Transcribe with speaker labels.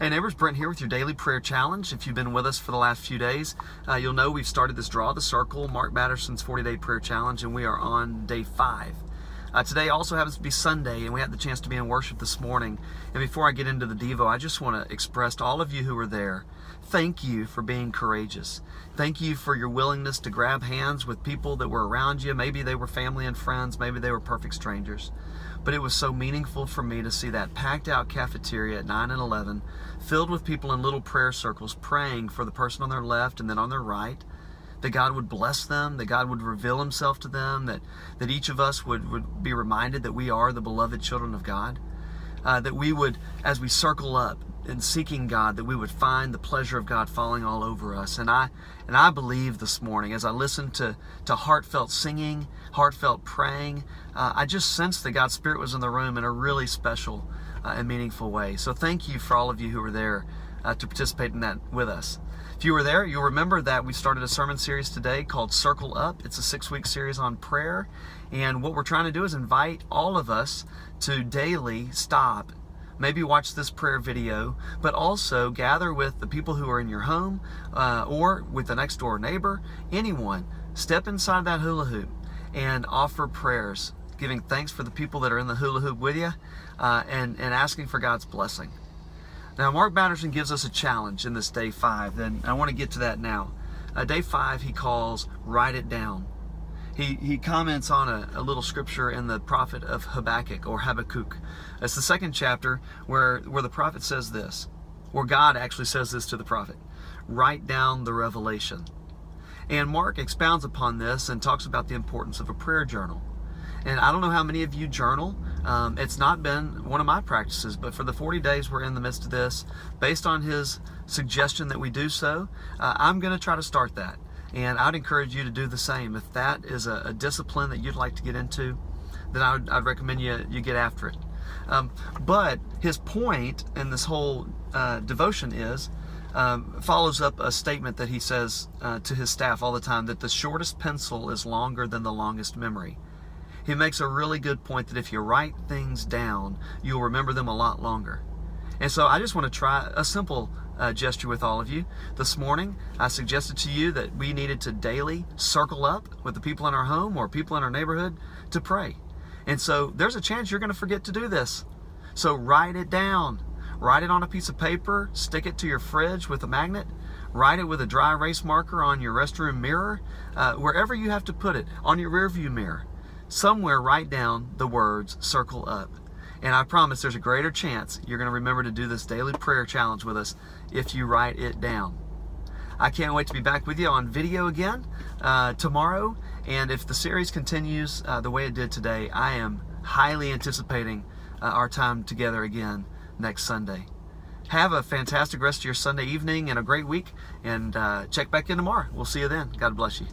Speaker 1: Hey neighbors, Brent here with your daily prayer challenge. If you've been with us for the last few days, you'll know we've started this Draw the Circle, Mark Batterson's 40-day prayer challenge, and we are on day 5. Today also happens to be Sunday, and we had the chance to be in worship this morning. And before I get into the Devo, I just want to express to all of you who were there, thank you for being courageous. Thank you for your willingness to grab hands with people that were around you. Maybe they were family and friends, maybe they were perfect strangers. But it was so meaningful for me to see that packed out cafeteria at 9 and 11, filled with people in little prayer circles praying for the person on their left and then on their right, that God would bless them, that God would reveal himself to them, that each of us would be reminded that we are the beloved children of God, that we would, as we circle up in seeking God, that we would find the pleasure of God falling all over us. And I believe this morning, as I listened to heartfelt singing, heartfelt praying, I just sensed that God's Spirit was in the room in a really special and meaningful way. So thank you for all of you who were there to participate in that with us. If you were there, you'll remember that we started a sermon series today called Circle Up. It's a 6-week series on prayer. And what we're trying to do is invite all of us to daily stop, maybe watch this prayer video, but also gather with the people who are in your home or with the next door neighbor, anyone. Step inside that hula hoop and offer prayers, giving thanks for the people that are in the hula hoop with you and asking for God's blessing. Now, Mark Batterson gives us a challenge in this day 5, and I want to get to that now. Day 5 he calls Write It Down. He comments on a little scripture in the prophet of Habakkuk. It's the 2nd chapter where the prophet says this, or God actually says this to the prophet: write down the revelation. And Mark expounds upon this and talks about the importance of a prayer journal. And I don't know how many of you journal. It's not been one of my practices, but for the 40 days we're in the midst of this, based on his suggestion that we do so, I'm going to try to start that. And I'd encourage you to do the same. If that is a discipline that you'd like to get into, then I'd recommend you get after it. But his point in this whole devotion follows up a statement that he says to his staff all the time, that the shortest pencil is longer than the longest memory. He makes a really good point that if you write things down, you'll remember them a lot longer. And so I just want to try a simple gesture with all of you. This morning, I suggested to you that we needed to daily circle up with the people in our home or people in our neighborhood to pray. And so there's a chance you're going to forget to do this. So write it down. Write it on a piece of paper, stick it to your fridge with a magnet, write it with a dry erase marker on your restroom mirror, wherever you have to put it, on your rearview mirror. Somewhere write down the words Circle Up. And I promise there's a greater chance you're going to remember to do this daily prayer challenge with us if you write it down. I can't wait to be back with you on video again tomorrow. And if the series continues the way it did today, I am highly anticipating our time together again next Sunday. Have a fantastic rest of your Sunday evening and a great week. And check back in tomorrow. We'll see you then. God bless you.